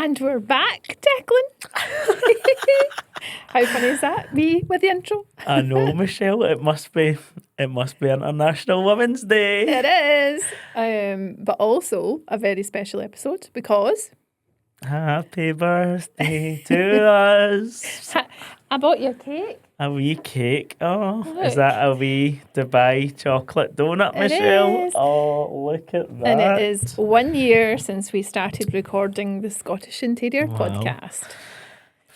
And we're back, Declan. How funny is that? Me with the intro? I know, Michelle. It must be International Women's Day. It is. But also a very special episode because Happy birthday to us. I bought you a cake. A wee cake. Oh, Look. Is that a wee Dubai chocolate donut, It Michelle? is. Oh, look at that. And it is 1 year since we started recording the Scottish Interior Wow. podcast.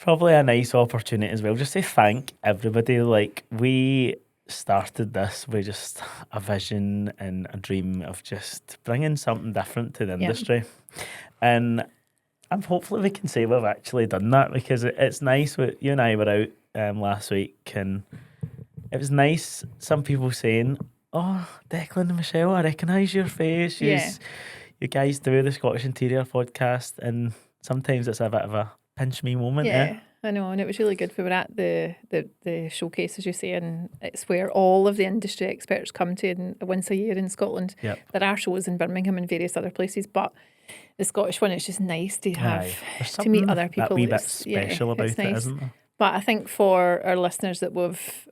Probably a nice opportunity as well, just to thank everybody. Like, we started this with just a vision and a dream of just bringing something different to the industry. And hopefully we can say we've actually done that, because it's nice. You and I were out last week, and it was nice. Some people saying, "Oh, Declan and Michelle, I recognise your face. You guys do the Scottish Interior podcast," and sometimes it's a bit of a pinch me moment. Yeah, I know, and it was really good. We were at the showcase, as you say, and it's where all of the industry experts come to, and once a year in Scotland. Yep. There are shows in Birmingham and various other places, but the Scottish one, it's just nice to have to meet other people. That wee bit special about it, nice. isn't there? But I think for our listeners that we've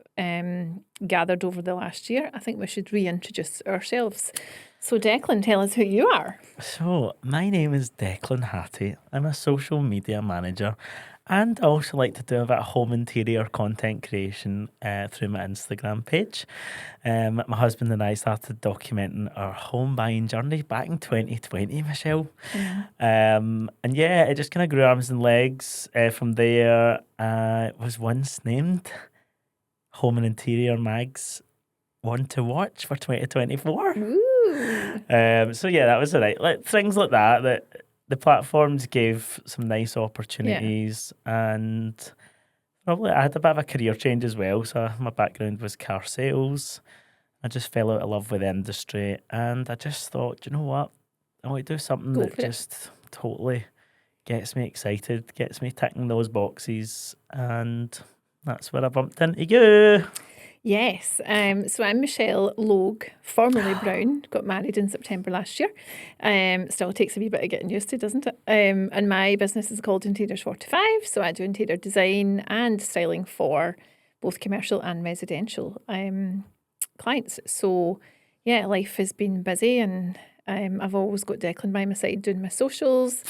gathered over the last year, I think we should reintroduce ourselves. So Declan, tell us who you are. So my name is Declan Hattie. I'm a social media manager, and I also like to do a bit of home interior content creation through my Instagram page. My husband and I started documenting our home buying journey back in 2020, Michelle. And yeah, it just kind of grew arms and legs from there. It was once named Home and Interior Mag's One to Watch for 2024. Ooh. So yeah, that was it. Like things like that the platforms gave some nice opportunities, and probably I had a bit of a career change as well. So my background was car sales. I just fell out of love with the industry, and I just thought, you know what, I want to do something that just totally gets me excited, gets me ticking those boxes, and that's where I bumped into you. Yes. So I'm Michelle Logue, formerly Brown, got married in September last year. Still takes a wee bit of getting used to, doesn't it? And my business is called Interiors 45. So I do interior design and styling for both commercial and residential clients. So yeah, life has been busy, and I've always got Declan by my side doing my socials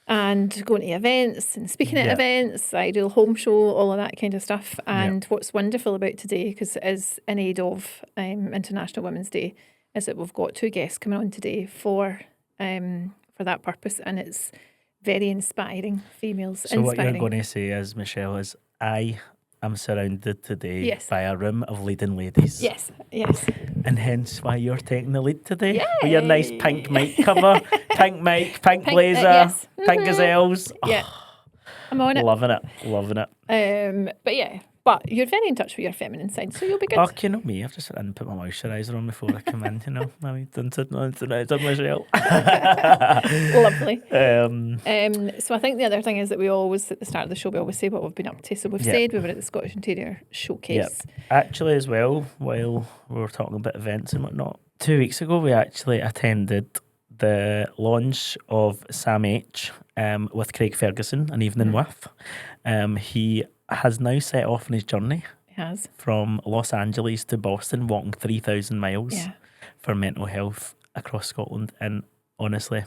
and going to events and speaking at events. I do a home show, all of that kind of stuff. And what's wonderful about today, because it is in aid of International Women's Day, is that we've got two guests coming on today for that purpose, and it's very inspiring females. So what you're going to say is, Michelle, is I am surrounded today by a room of leading ladies. Yes. And hence why you're taking the lead today. With your nice pink mic cover, pink mic, pink blazer, pink gazelles. Yeah, I'm on it. Loving it. But yeah, but you're very in touch with your feminine side, so you'll be good. Oh, you know me, I've just had to put my moisturiser on before I come in, you know. I done Michelle. Lovely. So I think the other thing is that we always, at the start of the show, we always say what we've been up to. So we've said we were at the Scottish Interior Showcase. Actually, as well, while we were talking about events and whatnot, 2 weeks ago we actually attended the launch of Sam H with Craig Ferguson, an evening with. He has now set off on his journey. He has. From Los Angeles to Boston, walking 3,000 miles for mental health across Scotland. And honestly,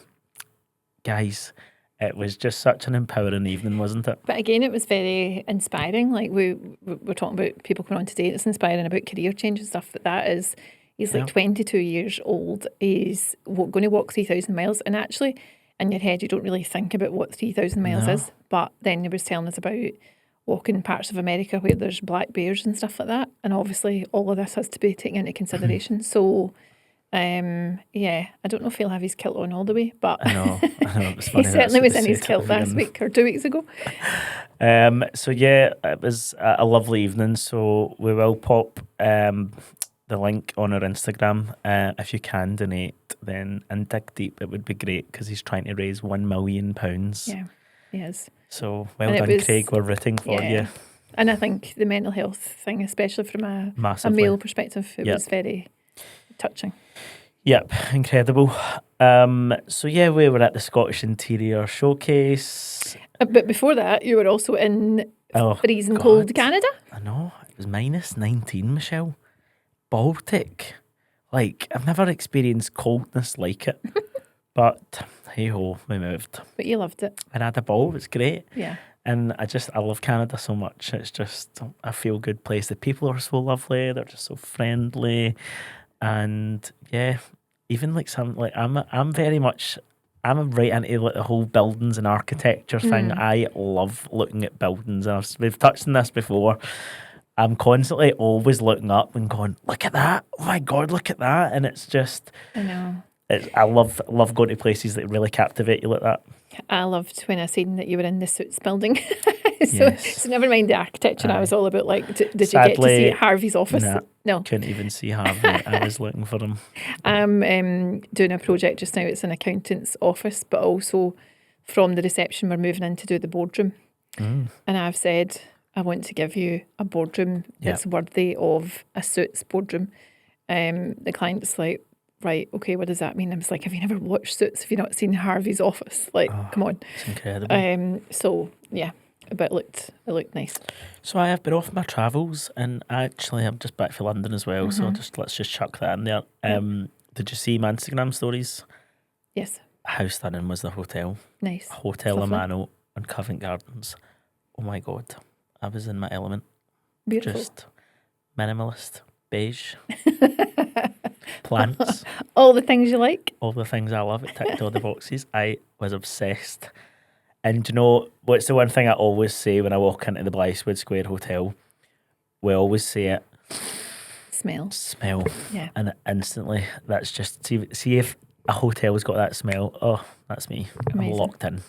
guys, it was just such an empowering evening, wasn't it? But again, it was very inspiring. Like we're talking about people coming on today, it's inspiring about career change and stuff. But that is, he's like 22 years old. He's going to walk 3,000 miles. And actually, in your head, you don't really think about what 3,000 miles is. But then he was telling us about walking parts of America where there's black bears and stuff like that. And obviously, all of this has to be taken into consideration. So, I don't know if he'll have his kilt on all the way, but I know it was funny. He certainly was in his kilt last week or 2 weeks ago. So yeah, it was a lovely evening. So we will pop the link on our Instagram. If you can donate, then and dig deep, it would be great, because he's trying to raise £1 million. Yeah, he is. So well done, Craig. We're rooting for you. And I think the mental health thing, especially from a male perspective, it was very touching. Yep, incredible. So yeah, we were at the Scottish Interior Showcase. But before that, you were also in Oh, freezing God. cold Canada. I know, it was -19, Michelle. Baltic. Like, I've never experienced coldness like it. But hey ho, we moved. But you loved it. And I had a ball, it was great. Yeah. And I love Canada so much. It's just a feel good place. The people are so lovely, they're just so friendly. And yeah, even like I'm very much I'm right into like the whole buildings and architecture thing. I love looking at buildings, and we've touched on this before. I'm constantly always looking up and going, look at that! Oh my God, look at that! And it's just, I know. I love going to places that really captivate you like that. I loved when I seen that you were in the Suits building. Yes. So never mind the architecture. I was all about like, did you get to Sadly, see Harvey's office? Nah, No. couldn't even see Harvey. I was looking for him. I'm doing a project just now. It's an accountant's office, but also from the reception, we're moving in to do the boardroom. And I've said, I want to give you a boardroom that's worthy of a Suits boardroom. The client's like, right, okay, what does that mean? I was like, have you never watched Suits? Have you not seen Harvey's office? Like, come on. It's incredible. So yeah, but it looked nice. So I have been off my travels, and actually I'm just back for London as well. So let's just chuck that in there. Did you see my Instagram stories? Yes. How stunning was the hotel? Nice. Hotel Lovely. Amano on Covent Gardens. Oh my God, I was in my element. Beautiful. Just minimalist, beige, plants, All the things you like. all the things I love. It ticked all the boxes. I was obsessed. And do you know what's the one thing I always say when I walk into the Blythswood Square Hotel? We always say it. Smell. Yeah. And instantly, that's just, see if a hotel's got that smell. Oh, that's me. Amazing. I'm locked in.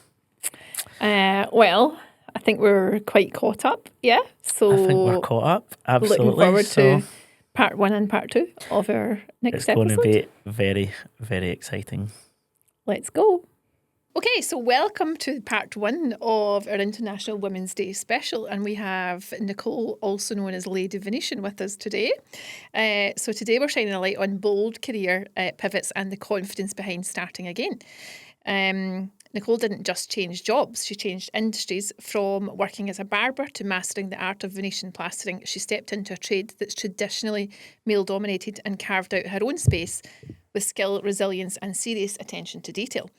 Well, I think we're quite caught up. Yeah. So I think we're caught up. Absolutely. looking forward So to part 1 and part 2 of our next it's going episode. to be very, very exciting. Let's go. Okay, so welcome to part 1 of our International Women's Day special, and we have Nicole, also known as Lady Venetian, with us today. So today we're shining a light on bold career pivots and the confidence behind starting again. Nicole didn't just change jobs, she changed industries. From working as a barber to mastering the art of Venetian plastering, she stepped into a trade that's traditionally male-dominated and carved out her own space with skill, resilience and serious attention to detail.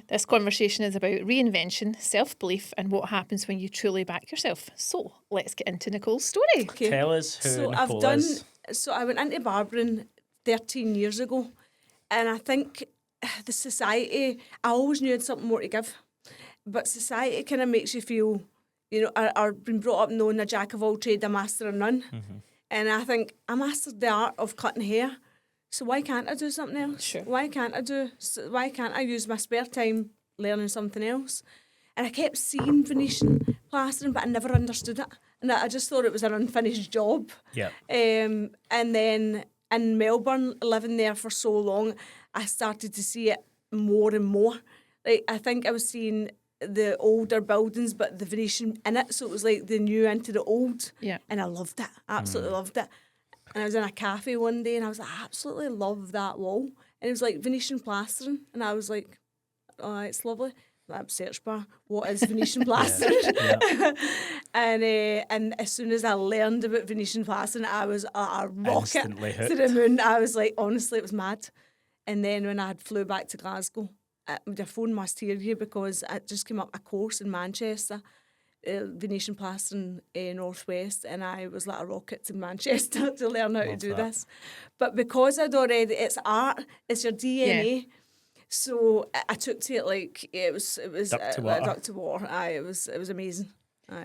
This conversation is about reinvention, self-belief and what happens when you truly back yourself. So let's get into Nicole's story. Okay. Tell us who So Nicole is. So I went into barbering 13 years ago, and I think the society, I always knew I had something more to give, but society kind of makes you feel, I've been brought up knowing a jack of all trade, a master of none. And I think I mastered the art of cutting hair. So why can't I do something else? Sure. Why can't I use my spare time learning something else? And I kept seeing Venetian plastering, but I never understood it. And I just thought it was an unfinished job. Yeah. And then in Melbourne, living there for so long, I started to see it more and more. Like, I think I was seeing the older buildings, but the Venetian in it. So it was like the new into the old. Yeah. And I loved it. Absolutely loved it. And I was in a cafe one day and I was like, I absolutely love that wall. And it was like Venetian plastering. And I was like, oh, it's lovely. That search bar, what is Venetian plastering? And as soon as I learned about Venetian plastering, I was a rocket Instantly to the moon. I was like, honestly, it was mad. And then when I had flew back to Glasgow, the phone must hear you because I just came up a course in Manchester, Venetian plastering Northwest, and I was like a rocket to Manchester to learn how to do this. But because I'd already, it's art, it's your DNA. Yeah. So I took to it like it was Duck to like water. duck to water. It was amazing.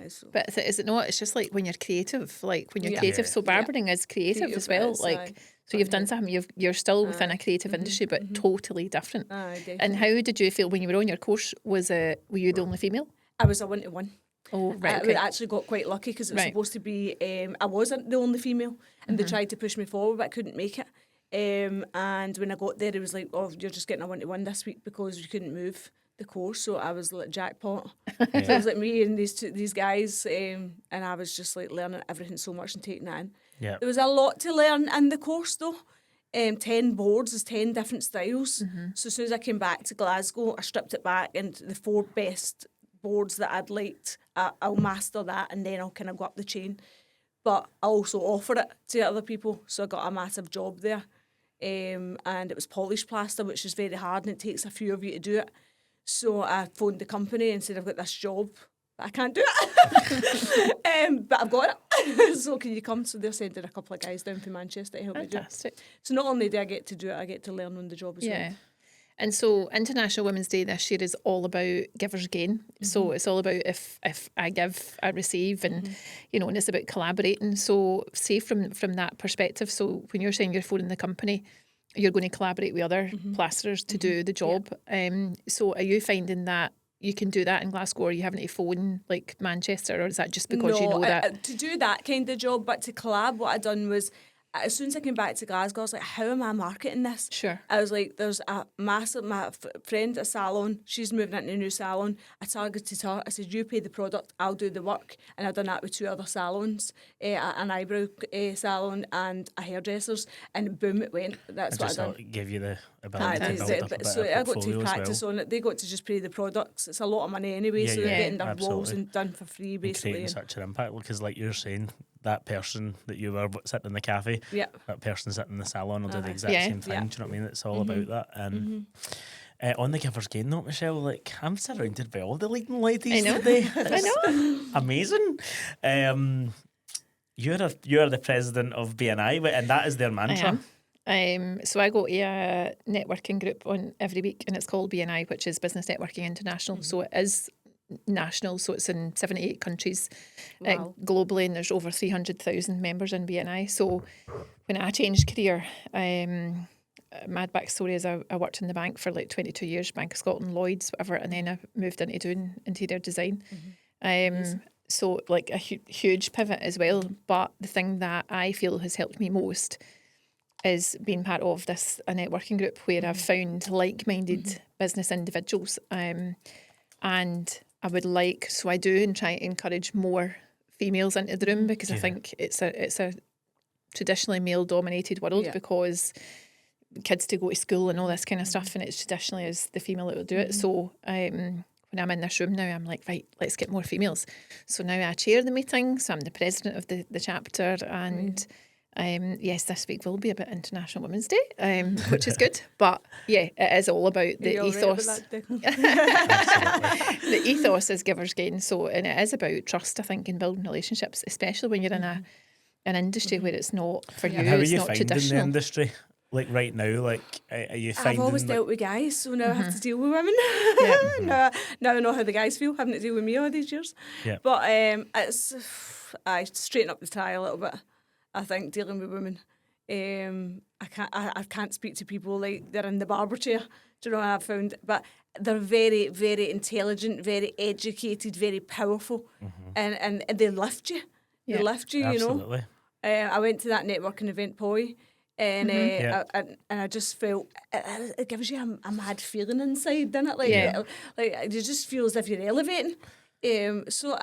So. But is it not? It's just like when you're creative, Yeah. creative. Yeah. So barbering is creative as well. is, Like, aye. so you've done something. You're still within a creative industry, but totally different. Definitely. And how did you feel when you were on your course? Were you the only female? I was a 1-to-1. Oh, right. I Okay. actually got quite lucky because it was Right. supposed to be, I wasn't the only female and they tried to push me forward but I couldn't make it. And when I got there it was like, oh, you're just getting a 1-to-1 this week because you couldn't move the course. So I was like jackpot. So it was like me and these guys and I was just like learning everything so much and taking that in. Yeah. There was a lot to learn in the course though. 10 boards is 10 different styles. So as soon as I came back to Glasgow, I stripped it back into the 4 best boards that I'd liked. I'll master that and then I'll kind of go up the chain. But I also offer it to other people. So I got a massive job there. And it was polished plaster, which is very hard and it takes a few of you to do it. So I phoned the company and said, I've got this job, but I can't do it. But I've got it. So can you come? So they're sending a couple of guys down from Manchester to help me do it. Fantastic. So not only do I get to do it, I get to learn on the job as well. Yeah. And so International Women's Day this year is all about givers gain. So it's all about if I give, I receive, and you know, and it's about collaborating. So say from that perspective, so when you're saying you're phoning the company, you're going to collaborate with other plasterers to do the job. So are you finding that you can do that in Glasgow, or are you having to phone like Manchester, or is that just because you know that? To do that kind of job, but to collab, what I done was, as soon as I came back to Glasgow, I was like, how am I marketing this? Sure. I was like, there's a massive, my friend at a salon, she's moving into a new salon. I targeted her. I said, you pay the product, I'll do the work. And I've done that with 2 other salons, an eyebrow salon and a hairdresser's. And boom, it went. That's what I done. Give you the ability to build up a bit so of I got to portfolio practice on it. They got to just pay the products. It's a lot of money anyway, so they're getting their walls and done for free, basically. Creating such an impact, because like you're saying, that person that you were sitting in the cafe, that person sitting in the salon will do the exact same thing. Do you know what I mean? It's all about that. And on the Giver's Gain note, Michelle, like I'm surrounded by all the leading ladies today. I know. Amazing. You're the president of BNI, and that is their mantra. I am. So I go to a networking group on every week, and it's called BNI, which is Business Networking International. So it is national, so it's in 78 countries globally, and there's over 300,000 members in BNI. So when I changed career, mad backstory is I worked in the bank for like 22 years, Bank of Scotland, Lloyds, whatever, and then I moved into doing interior design. So like a huge pivot as well. But the thing that I feel has helped me most is being part of a networking group where I've found like-minded business individuals. And I would so I do and try to encourage more females into the room, because I think it's a traditionally male-dominated world, because kids to go to school and all this kind of stuff, and it's traditionally is the female that will do it. So when I'm in this room now, I'm like, right, let's get more females. So now I chair the meeting, so I'm the president of the chapter, and yes, this week will be about International Women's Day, which is good. But yeah, it is all about the ethos. The ethos is givers gain. So, and it is about trust, I think, and building relationships, especially when you're in an industry where it's not for you. And how are it's you not finding traditional. the industry? Like right now, like are you finding? I've always dealt with guys, so now I have to deal with women. Now I know how the guys feel having to deal with me all these years. But it's I straighten up the tie a little bit. I think dealing with women, I can't speak to people like they're in the barber chair. Do you know what I've found? But they're very, very intelligent, very educated, very powerful, and they lift you. They lift you. Absolutely. You know. I went to that networking event, Poi. And I just felt it gives you a mad feeling inside, doesn't it? Like you just feel as if you're elevating. So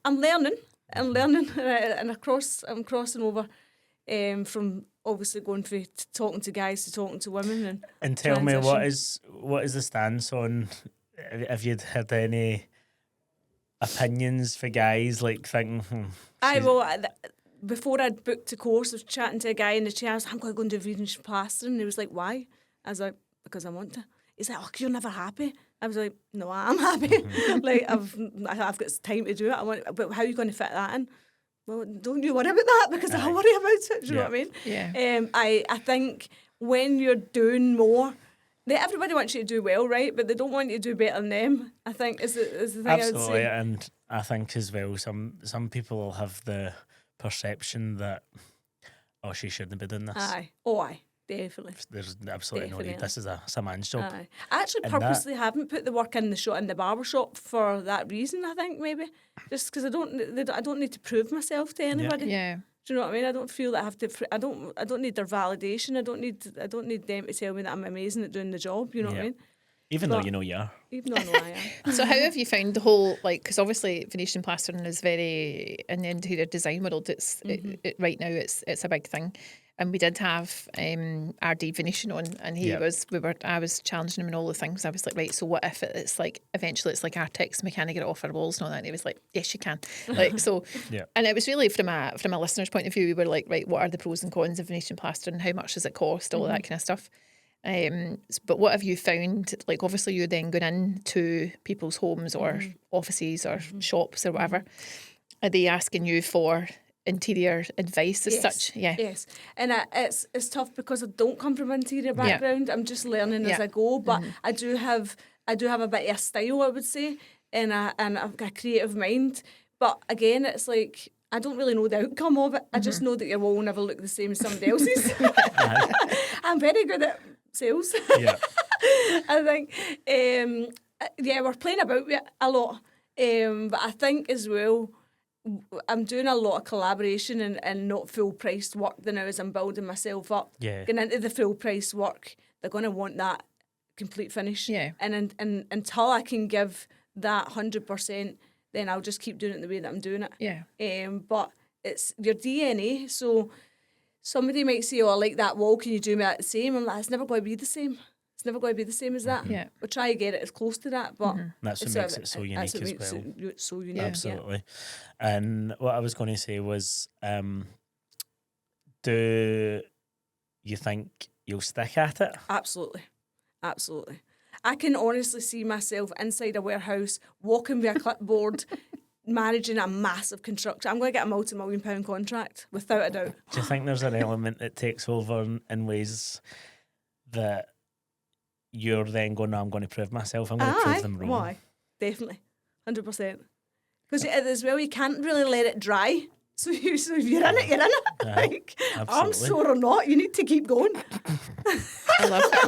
I'm learning, and I'm crossing over from obviously going from talking to guys to talking to women. And tell me, what is the stance on? Have you had any opinions for guys like thinking? Before I'd booked a course, I was chatting to a guy in the chair. I was like, I'm going to go and do Venetian-plasterer. And he was like, why? I was like, because I want to. He's like, oh, you're never happy. I was like, no, I'm happy. Like, I've got time to do it. But how are you going to fit that in? Well, don't you worry about that, because I'll worry about it. Do you know what I mean? Yeah. I think when you're doing more, everybody wants you to do well, right? But they don't want you to do better than them, I think, is the thing I would say. And I think as well, some people will have the perception that, oh, she shouldn't be doing this. Aye, definitely. There's absolutely no need. This is a man's job. Aye. I actually purposely haven't put the work in the barber shop for that reason. I think maybe just because I don't need to prove myself to anybody. Yeah. Do you know what I mean? I don't feel that I have to. I don't need their validation. I don't need them to tell me that I'm amazing at doing the job. You know what I mean? Even though you know you are. Even though I know I am. So how have you found the whole, like, because obviously Venetian-plastering is very, in the interior design world, it's right now it's a big thing. And we did have RD Venetian on, and I was challenging him in all the things. I was like, right, so what if it's like, eventually it's like Artex, we can't get it off our walls and all that. And he was like, yes, you can. Like, so, and it was really from a listener's point of view, we were like, right, what are the pros and cons of Venetian-plasterer and how much does it cost, all that kind of stuff. But what have you found? Like, obviously you're then going into people's homes or offices or shops or whatever. Are they asking you for interior advice as such? Yes, and it's tough because I don't come from an interior background. I'm just learning as I go, but I do have a bit of a style, I would say, and a creative mind. But again, it's like, I don't really know the outcome of it. I just know that your wall will never look the same as somebody else's. I'm very good at sales. I think we're playing about with it a lot, but I think as well, I'm doing a lot of collaboration and not full priced work now as I'm building myself up. Getting into the full price work, they're going to want that complete finish. And until I can give that 100%, then I'll just keep doing it the way that I'm doing it. But it's your DNA. So somebody might say, oh, I like that wall, can you do me that the same? I'm like, it's never going to be the same. It's never going to be the same as that. We'll try to get it as close to that, but that's what makes it so unique as well. It's so unique. Absolutely. And what I was going to say was, do you think you'll stick at it? Absolutely. I can honestly see myself inside a warehouse, walking with a clipboard, managing a massive construction. I'm going to get a multi-million-pound contract, without a doubt. Do you think there's an element that takes over in ways that you're then going, no, I'm going to prove myself, I'm going to prove them wrong? Why? Definitely. 100%. Because as well, you can't really let it dry. So if you're in it, you're in it. Like, arms sore or not, you need to keep going. I love it.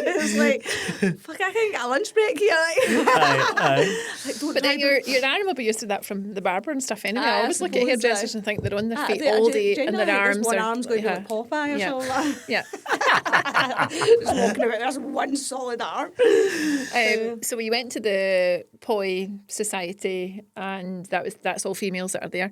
It's like, fuck, I can't get a lunch break here. But then your arm will be used to that from the barber and stuff anyway. I always look at hairdressers and think they're on their feet all day and their arms one are... arm's going to be like Popeye or something. Just walking about, there's one solid arm. So we went to the Poi Society, and that's all females that are there.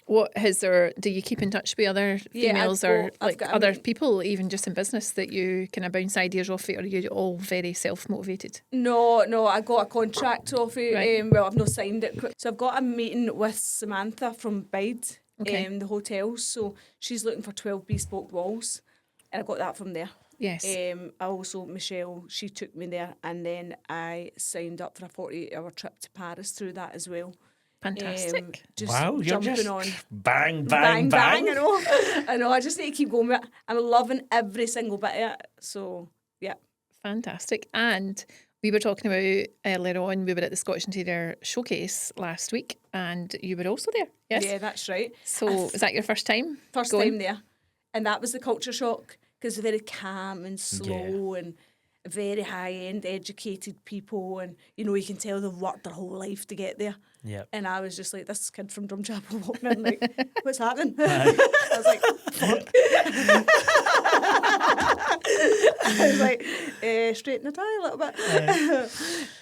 Do you keep in touch with other females or like other people, even just in business, that you kind of bounce ideas off it, or are you all very self-motivated? No, I got a contract off it. Right. Well, I've not signed it. So I've got a meeting with Samantha from Bide, the hotels. So she's looking for 12 bespoke walls, and I got that from there. Yes. Michelle, she took me there, and then I signed up for a 48-hour trip to Paris through that as well. Fantastic. Wow, you're just on. Bang. I know. I just need to keep going with it. I'm loving every single bit of it. So, yeah. Fantastic. And we were talking about earlier on, we were at the Scottish Interior Showcase last week, and you were also there. Yes? Yeah, that's right. So, is that your first time? First time there. And that was the culture shock, because it's very calm and slow and very high-end, educated people, and, you can tell they've worked their whole life to get there. And I was just like, this kid from Drumchapel walking in, like, what's happening? I was like, fuck. I was like, straighten the tie a little bit.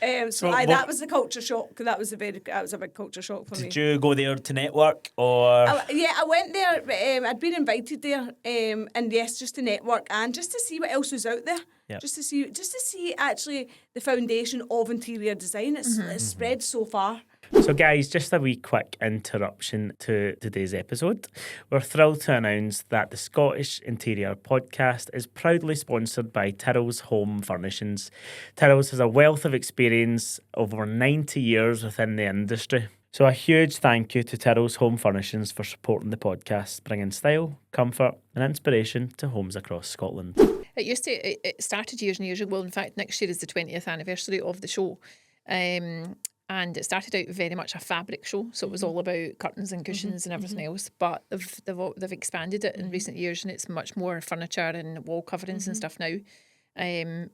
That was the culture shock. That was a big culture shock for me. Did you go there to network, or? I went there. I'd been invited there, and yes, just to network and just to see what else was out there. Just to see actually the foundation of interior design. It's spread so far. So guys, just a wee quick interruption to today's episode. We're thrilled to announce that the Scottish Interior Podcast is proudly sponsored by Tyrrell's Home Furnishings. Tyrrell's has a wealth of experience, over 90 years within the industry. So a huge thank you to Tyrrell's Home Furnishings for supporting the podcast, bringing style, comfort and inspiration to homes across Scotland. It started years and years ago. In fact, next year is the 20th anniversary of the show. And it started out very much a fabric show, so it was all about curtains and cushions and everything else. But they've expanded it in recent years, and it's much more furniture and wall coverings and stuff now. And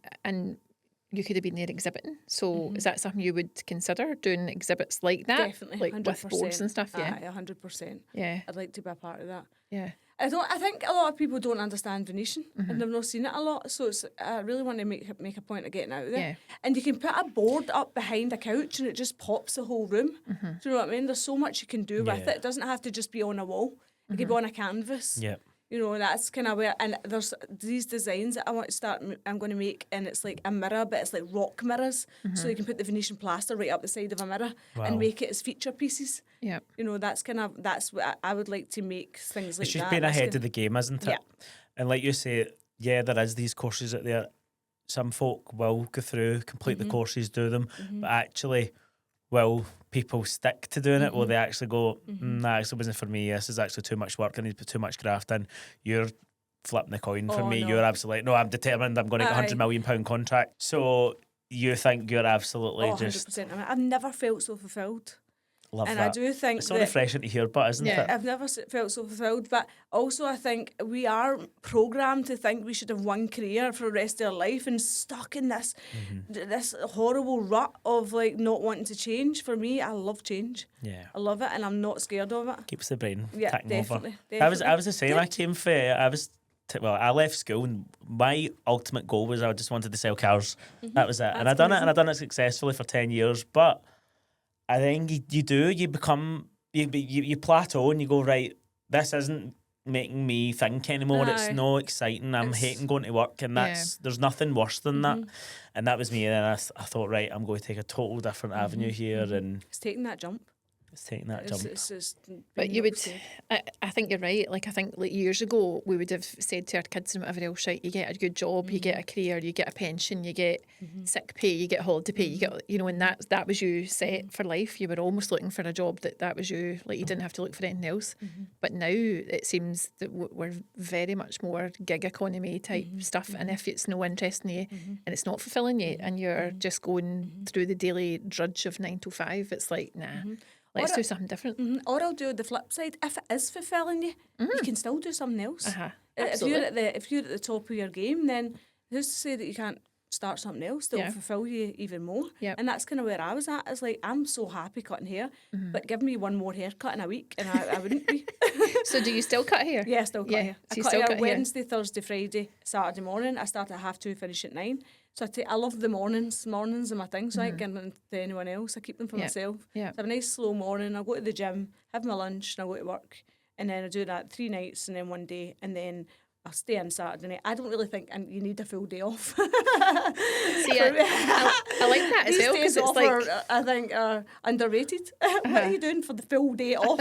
you could have been there exhibiting. So is that something you would consider, doing exhibits like that? Definitely, like 100%. with boards and stuff. Yeah, 100%. Yeah, I'd like to be a part of that. Yeah. I think a lot of people don't understand Venetian and they've not seen it a lot, so I really want to make a point of getting out there. Yeah. And you can put a board up behind a couch and it just pops the whole room. Do you know what I mean? There's so much you can do with it. It doesn't have to just be on a wall. It could be on a canvas. Yeah. You know, that's kind of where, and there's these designs that I want to start, I'm going to make, and it's like a mirror, but it's like rock mirrors. So you can put the Venetian plaster right up the side of a mirror and make it as feature pieces. Yeah. You know, that's what I would like to make, things like It's that. just been ahead of the game, isn't it? Yeah. And like you say, yeah, there is these courses out there. Some folk will go through, complete the courses, do them, but actually, will people stick to doing it? Will they actually go, nah, actually wasn't for me, this is actually too much work, I need to put too much graft in. You're flipping the coin for me, no. you're absolutely like, no, I'm determined, I'm going to get a £100 million contract. So you think you're absolutely just... 100%. I mean, I've never felt so fulfilled. Love and that. I do think it's so that refreshing to hear, but isn't it? I've never felt so fulfilled. But also, I think we are programmed to think we should have one career for the rest of our life, and stuck in this this horrible rut of like not wanting to change. For me, I love change. Yeah, I love it, and I'm not scared of it. keeps the brain Yeah, ticking definitely, over. I was the same. I came for I left school, and my ultimate goal was I just wanted to sell cars. That was it, and I done it, and I done it successfully for 10 years. But I think you become, you plateau and you go, right, this isn't making me think anymore. It's no exciting. I'm hating going to work, and there's nothing worse than that. And that was me. And then I thought, right, I'm going to take a total different avenue here, and it's taking that jump. It's taking that jump. But you would, I think you're right. Like, I think like years ago, we would have said to our kids and whatever else, right, you get a good job, you get a career, you get a pension, you get sick pay, you get holiday pay, you get, you know, and that was you set for life. You were almost looking for a job that was you, like you didn't have to look for anything else. But now it seems that we're very much more gig economy type stuff. And if it's no interest in you and it's not fulfilling you and you're just going through the daily drudge of 9 to 5, it's like, nah. Let's do something different. Or I'll do the flip side. If it is fulfilling you, you can still do something else. If you're at the top of your game, then who's to say that you can't start something else that will fulfill you even more? And that's kind of where I was at. It's like, I'm so happy cutting hair, but give me one more haircut in a week and I wouldn't be. So do you still cut hair? Yeah, I still cut hair. So I cut hair Wednesday, Thursday, Friday, Saturday morning. I start at 2:30, finish at 9. So I love the mornings. Mornings are my thing, so I don't give them to anyone else. I keep them for myself. So I have a nice slow morning. I'll go to the gym, have my lunch, and I'll go to work. And then I do that 3 nights and then 1 day. And then I'll stay in Saturday night. I don't really think you need a full day off. See, I like that as well, because it's like... I think are underrated. What are you doing for the full day off?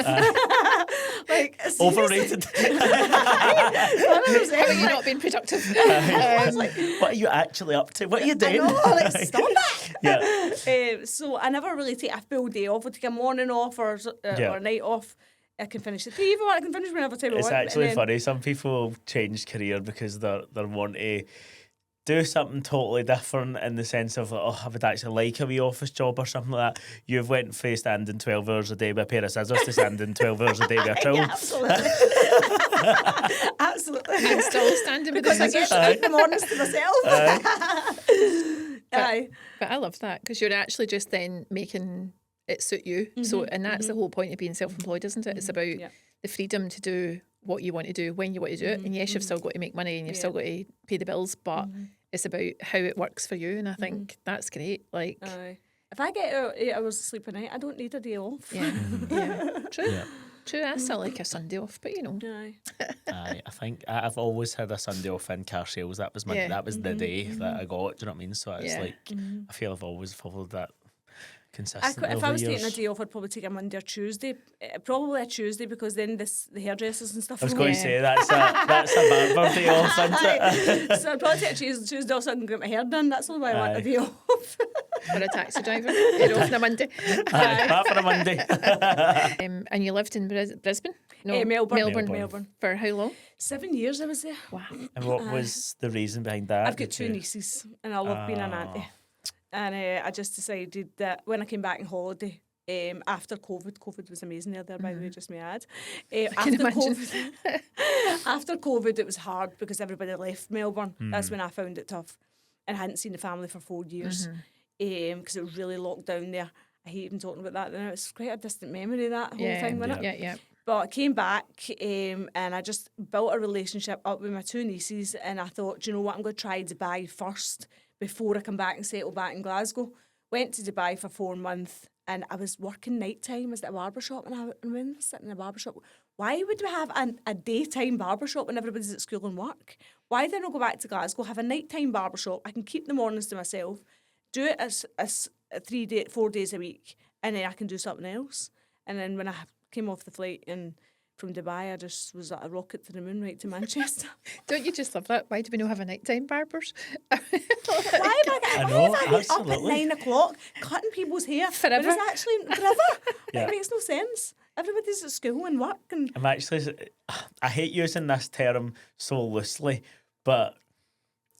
Like, overrated. How are you not being productive? What are you actually up to? What are you doing? I know, like, stop that. So I never really take a full day off. I take a morning off or a night off. I can finish at 3 if I want. I can finish whenever time I want. It's actually funny. Some people change career because they're wanting to do something totally different, in the sense of, like, I would actually like a wee office job or something like that. You've went from standing 12 hours a day with a pair of scissors to standing 12 hours a day with a tool. Yeah, absolutely. Absolutely. And still standing with the because I scissors. get in the mornings to myself. But I love that, because you're actually just then making it suit you. So, and that's the whole point of being self-employed, isn't it? It's about the freedom to do what you want to do when you want to do it. And yes, you've still got to make money and you've still got to pay the bills, but it's about how it works for you. And I think that's great. Like, if I get 8 hours of sleep a night, I don't need a day off. True. True, I still like a Sunday off, but you know. I think I've always had a Sunday off in car sales. That was the day that I got. Do you know what I mean? So it's like, I feel I've always followed that consistently. If I was taking a day off, I'd probably take a Monday or Tuesday. Probably a Tuesday, because then the hairdressers and stuff. I was going to say that's a barber day off, isn't it? So I'd probably take a Tuesday off so I can get my hair done. That's all why I want a day off. For a taxi driver, you're off on a Monday. Back for a Monday. And you lived in Brisbane? No, Melbourne. For how long? 7 years I was there. Wow. And what was the reason behind that? I've got 2 nieces and I love being an auntie. And I just decided that when I came back on holiday, after COVID was amazing there, by the way, just may add. After COVID, it was hard because everybody left Melbourne. That's when I found it tough. And I hadn't seen the family for 4 years because it was really locked down there. I hate even talking about that now. It's quite a distant memory, that whole thing, wasn't it? Yeah. But I came back and I just built a relationship up with my 2 nieces, and I thought, do you know what, I'm going to try Dubai first before I come back and settle back in Glasgow. Went to Dubai for 4 months, and I was working nighttime. I was at a barber shop, and when I was sitting in a barber shop, why would we have a daytime barber shop when everybody's at school and work? Why did I not go back to Glasgow, have a nighttime barber shop? I can keep the mornings to myself, do it as 4 days a week, and then I can do something else. And then when I came off the flight from Dubai, I just was at a rocket to the moon right to Manchester. Don't you just love that? Why do we not have a nighttime barbers? Why have I up at absolutely. 9 o'clock cutting people's hair? Forever. But it's actually forever. Yeah. It makes no sense. Everybody's at school and work. And I'm actually, I hate using this term so loosely, but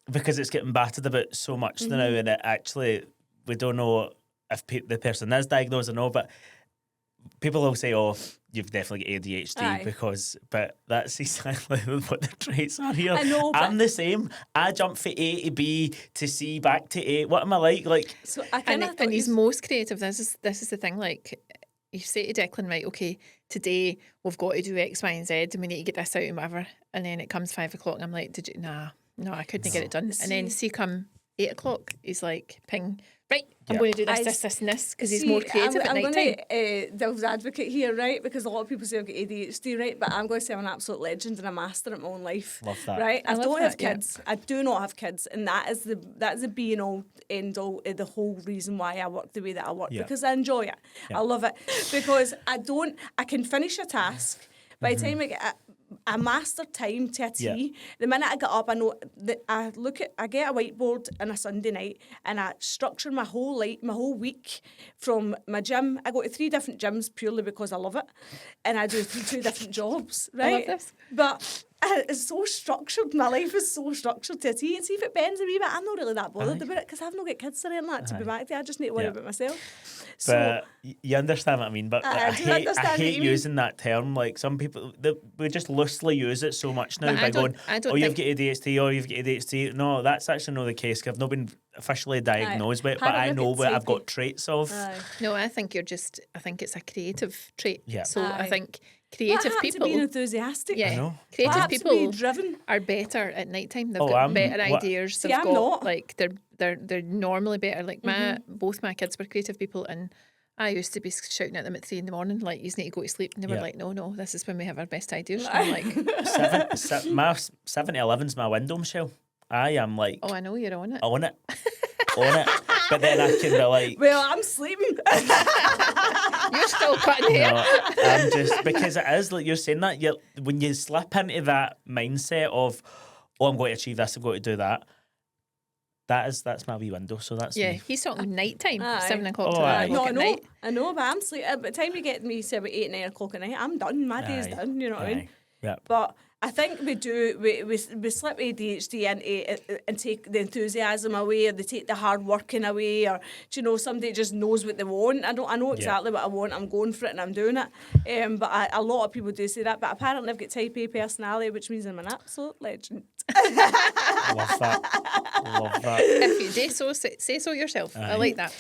because it's getting battered about so much now, and it actually, we don't know if the person is diagnosed or not, but people will say, "Oh, you've definitely got ADHD," Aye. but that's exactly what the traits are here. I know, I'm but- the same. I jump from A to B to C back to A. What am I like? Like, so I kind of And he's most creative. This is the thing. Like, you say to Declan, right, okay, today we've got to do X, Y, and Z, and we need to get this out and whatever. And then it comes 5 o'clock, and I'm like, no, I couldn't get it done. And then see come 8 o'clock, he's like, ping, right, I'm going to do this, and this, because he's more creative at night time. I'm going to devil's advocate here, right? Because a lot of people say I've got ADHD, right? But I'm going to say I'm an absolute legend and a master at my own life. Love that. Right? I love don't have that, yeah. kids. I do not have kids. And that is the be and all, end all, the whole reason why I work the way that I work. Yeah. Because I enjoy it. Yeah. I love it. Because I can finish a task. By the time I get I master time to a T. Yeah. The minute I get up, I know that I get a whiteboard on a Sunday night, and I structure my whole week from my gym. I go to 3 different gyms purely because I love it, and I do 2 different jobs. Right? love this. But it's so structured. My life is so structured to a T. And see if it bends a wee bit, I'm not really that bothered about it because I've not got kids or anything like that to be back to. I just need to worry about myself. But you understand what I mean. But I do hate understand what you mean. using that term. Like some people, we just loosely use it so much now But by I don't going, "Oh, you've got ADHD," or "You've got ADHD." No, that's actually not the case. 'Cause I've not been officially diagnosed with it, but I know what I've got traits of. No, I think I think it's a creative trait. Yeah. So I Aye. think creative Perhaps people. being enthusiastic. Yeah, I know. creative Perhaps people being driven. are better at nighttime. They've Oh, got I'm- better what- ideas. See, They've I'm got not. like they're normally better. Like both my kids were creative people, and I used to be shouting at them at 3 a.m, like, you need to go to sleep, and they were Yeah. like, no, this is when we have our best ideas. And I'm like, My 7 to 11's my window, Michelle. I am like oh, I know you're on it. on it, on it. But then I can be like, Well, I'm sleeping. You're still cutting hair. no, I'm just because it is like you're saying that when you slip into that mindset of, oh, I'm going to achieve this, I'm going to do that. That's my wee window. So that's Yeah, me. he's talking nighttime, Aye. 7 o'clock Oh, to 9 aye. No, o'clock I at know, night. I know, but I'm sleeping. By the time you get me, say about 8, 9 o'clock at night, I'm done. My day's Aye. done. You know what I mean? Aye. Yeah. But I think we slip ADHD into it and take the enthusiasm away, or they take the hard working away, or do you know, somebody just knows what they want. I know exactly what I want. I'm going for it and I'm doing it. But a lot of people do say that. But apparently I've got type A personality, which means I'm an absolute legend. Love that. Love that. If you say so yourself. I like that.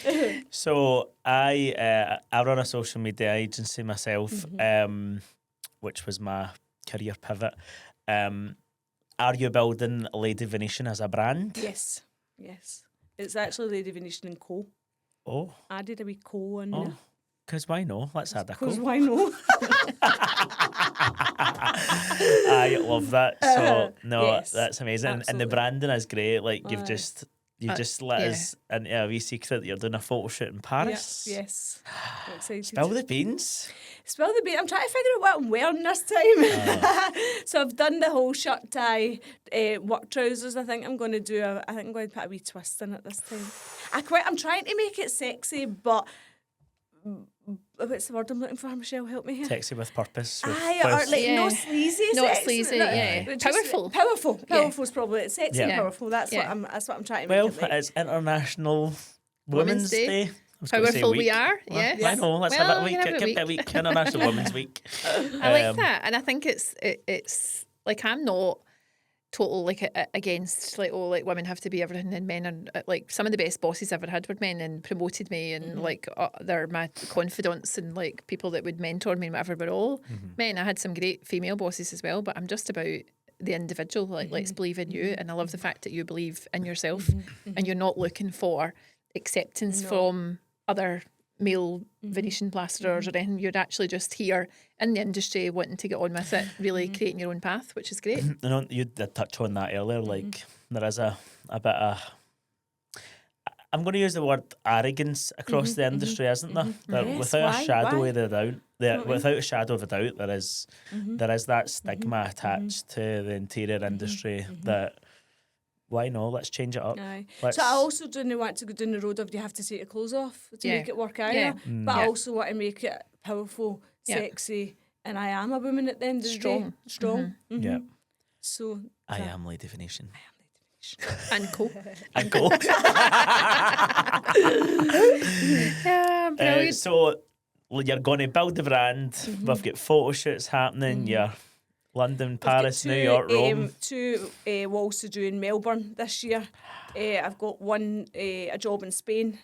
So I run a social media agency myself, which was my career pivot. Are you building Lady Venetian as a brand? Yes. It's actually Lady Venetian and Co. Oh, I did a wee Co on there. because why no? Let's add a Because co. why not? I love that. So no, Yes, that's amazing. And the absolutely. branding is great. Like you've Aye. just let us into a wee secret that you're doing a photo shoot in Paris. Yes. I'm excited. Spill the beans. Spill the beans. I'm trying to figure out what I'm wearing this time. So I've done the whole shirt tie, work trousers. I think I'm going to put a wee twist in it this time. I'm trying to make it sexy, but what's the word I'm looking for? Michelle, help me here. Sexy with purpose. Aye, or like Yeah. no sleazy. Not sex, sleazy, like, yeah. but just Powerful. Powerful is probably it. Sexy and Yeah. powerful. That's Yeah. what I'm trying to Well, make it. Like. it's International Women's Day. I was gonna say Powerful we week. are, Well, yes. I know. Let's Well, have a we week. can have a Give it a week. International Women's Week. I like that, and I think it's like I'm not total like against like women have to be everything, and men are like some of the best bosses I've ever had were men and promoted me, and like they're my confidants and like people that would mentor me and whatever. But all men. I had some great female bosses as well, but I'm just about the individual. Like let's believe in you, and I love the fact that you believe in yourself, and you're not looking for acceptance from other male Venetian plasterers or anything. You're actually just here in the industry wanting to get on with it, really creating your own path, which is great. You know, you did touch on that earlier. Like there is a bit of, I'm going to use the word arrogance across the industry, isn't there? That Yes, without why? a shadow Why? of a doubt, without a shadow of a doubt, there is that stigma attached to the interior industry. That why no? Let's change it up. Aye. Let's, So I also don't want to go down the road of you have to take your clothes off to Yeah. make it work either. Yeah. But I also want to make it powerful, Yeah. sexy, and I am a woman at the end of the Strong. day. Strong. yeah, So I am Lady Venetian. And cool. And go. Yeah, brilliant. So you're going to build the brand. We've got photo shoots happening. You're London, Paris, New York, Rome. Two walls to do in Melbourne this year. I've got one a job in Spain.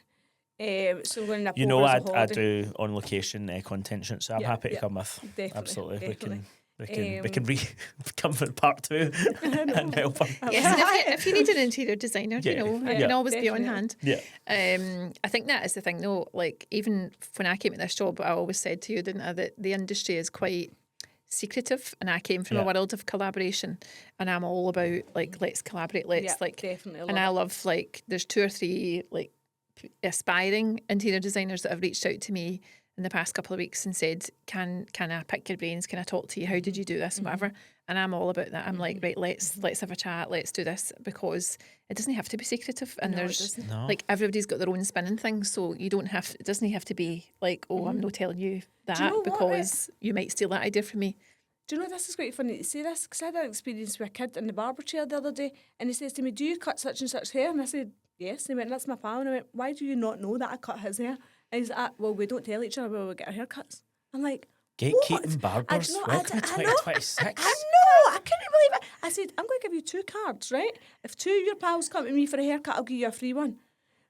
So I'm going to You know, I holiday. do on location content shoots, so I'm Yeah, happy to yeah, come with. definitely, Absolutely, definitely. we can come for part 2 in Melbourne. Yes, and if you need an interior designer, Yeah, you know, I yeah. can always be on Definitely. hand. Yeah, I think that is the thing, though. Like, even when I came at this job, I always said to you, didn't I, that the industry is quite secretive, and I came from a Yeah. world of collaboration, and I'm all about like let's collaborate, let's Yeah, like, definitely. and I love like there's 2 or 3 like aspiring interior designers that have reached out to me in the past couple of weeks and said, can I pick your brains? Can I talk to you? How did you do this? And whatever. And I'm all about that. I'm like, right, let's have a chat. Let's do this, because it doesn't have to be secretive. And No, it there's doesn't. No. like everybody's got their own spin and things, so you don't have. It doesn't have to be like, oh, I'm not telling you that know what? because you might steal that idea from me. Do you know, this is quite funny to say this, because I had an experience with a kid in the barber chair the other day, and he says to me, do you cut such and such hair? And I said, yes. And he went, that's my pal. And I went, why do you not know that I cut his hair? And he's like, well, we don't tell each other where we get our haircuts. I'm like, gatekeeping what? barbers. Welcome to I know. 2026. I know, I couldn't believe it. I said, I'm going to give you 2 cards, right? If 2 of your pals come to me for a haircut, I'll give you a free one.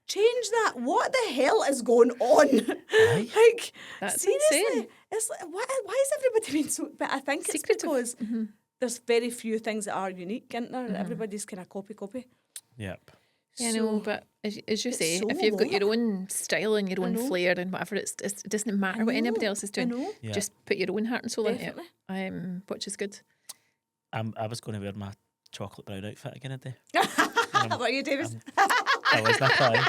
Change that. What the hell is going on? Like, That's seriously, insane. it's like, why is everybody being so? But I think Secretive. it's because there's very few things that are unique, isn't there? Everybody's kind of copy. Yep. Yeah, So- no, but as you it's say, so if you've got your all own style and your own know. flair and whatever, it doesn't matter what anybody else is doing. know. Yeah. Just put your own heart and soul Definitely. into it, which is good. I was going to wear my chocolate brown outfit again today. How about you, David? I was not proud.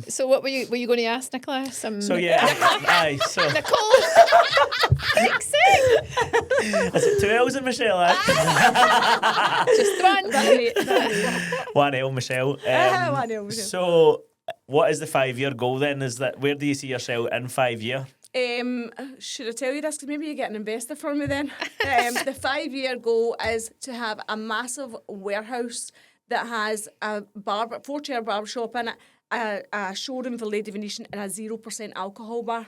So what were you going to ask, Nicola? So yeah, aye. So Nicole. is it 2 L's and Michelle? Just one. One L, Michelle. 1 L, Michelle. So, what is the 5-year goal then? Is that where do you see yourself in 5 years? Should I tell you this? Because maybe you get an investor for me then. The 5-year goal is to have a massive warehouse that has a 4-chair barber shop in it, a showroom for Lady Venetian, and a 0% alcohol bar.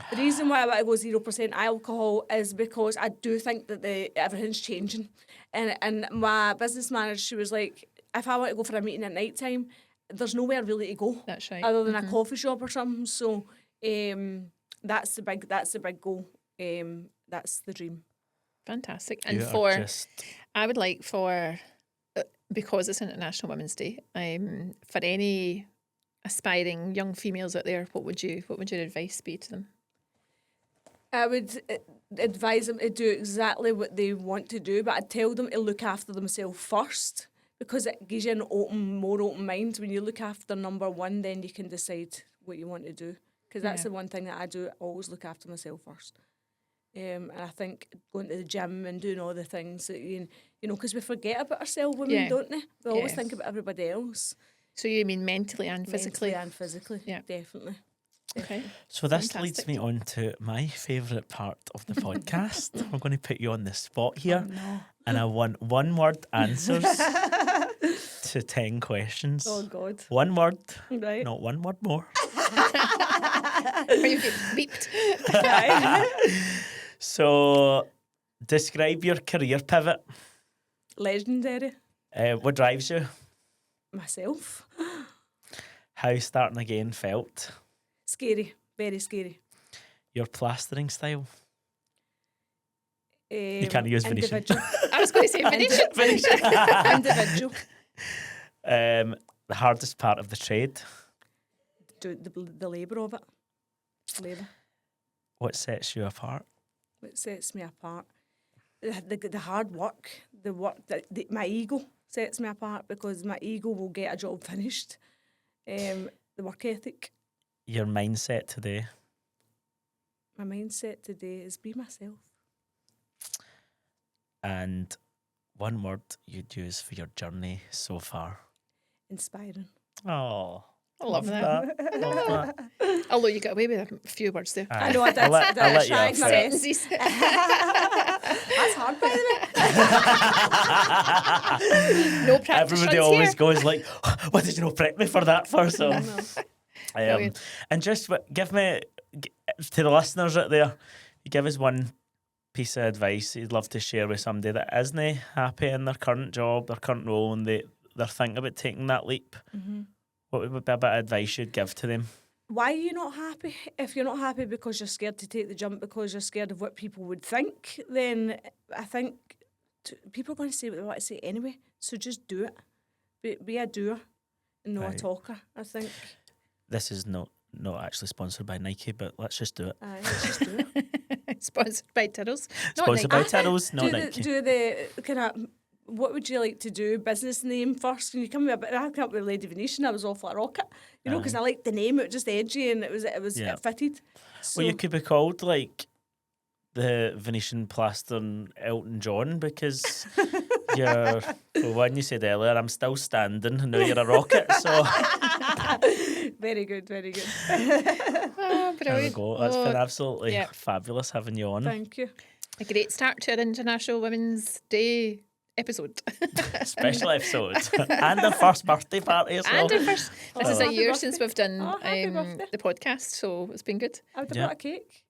The reason why I want to go 0% alcohol is because I do think that everything's changing. And my business manager, she was like, if I want to go for a meeting at night time, there's nowhere really to go. That's right. Other than a coffee shop or something. So that's the big goal. That's the dream. Fantastic. And You are just I would like for, because it's International Women's Day, for any aspiring young females out there, what would your advice be to them? I would advise them to do exactly what they want to do, but I'd tell them to look after themselves first, because it gives you an more open mind. When you look after number one, then you can decide what you want to do. Because that's Yeah. the one thing that I do. I always look after myself first. And I think going to the gym and doing all the things that you know, because we forget about ourselves, women, Yeah. don't we? We always Yeah. think about everybody else. So you mean mentally and physically? Mentally and physically. Yeah. Definitely. Okay. so. This leads Fantastic. me on to my favourite part of the podcast. I'm going to put you on the spot here, and I want 1-word answers to 10 questions. Oh, God. 1 word, Right. not 1 word more. Or you get beeped. So, describe your career pivot. Legendary. What drives you? Myself. How starting again felt? Scary. Very scary. Your plastering style? You can't use Venetian. I was going to say Venetian. Individual. The hardest part of the trade. Do the labour of it. Labour. What sets you apart? What sets me apart? The hard work. The work that my ego sets me apart, because my ego will get a job finished. The work ethic. Your mindset today. My mindset today is be myself. And one word you'd use for your journey so far. Inspiring. Oh, I love that. Love that. Although you got away with a few words there. I know I did. I'll let you tried off my it. best. Sentences. That's hard, by the way. No practice Everybody runs always here. goes like, what did you not prep me for that for? So, Brilliant. and just give me, to the listeners out there, you give us one piece of advice you'd love to share with somebody that isn't happy in their current job, their current role, and they're thinking about taking that leap. What would be a bit of advice you'd give to them? Why are you not happy? If you're not happy because you're scared to take the jump, because you're scared of what people would think, then I think people are going to say what they want to say anyway. So just do it. Be a doer and not Right. a talker, I think. This is not actually sponsored by Nike, but let's just do it. Let's just do it. Sponsored by Tiddles. Not Sponsored Nike. by Tiddles, not Nike. Do the kind of, what would you like to do? Business name first. Can you come with a bit? I came up with Lady Venetian. I was all for a rocket, because I liked the name. It was just edgy and it fitted. So, Well, you could be called like the Venetian-plasterer Elton John, because you're, well, when you said earlier, I'm still standing, and now you're a rocket. So very good, very good. Oh, there we brilliant. go. That's been absolutely yeah. fabulous having you on. Thank you. A great start to our International Women's Day episode. Special episode. And the first birthday party as well. And our first, this is a happy year birthday. since we've done Oh, happy birthday. the podcast, so it's been good. I would have Yeah. brought a cake.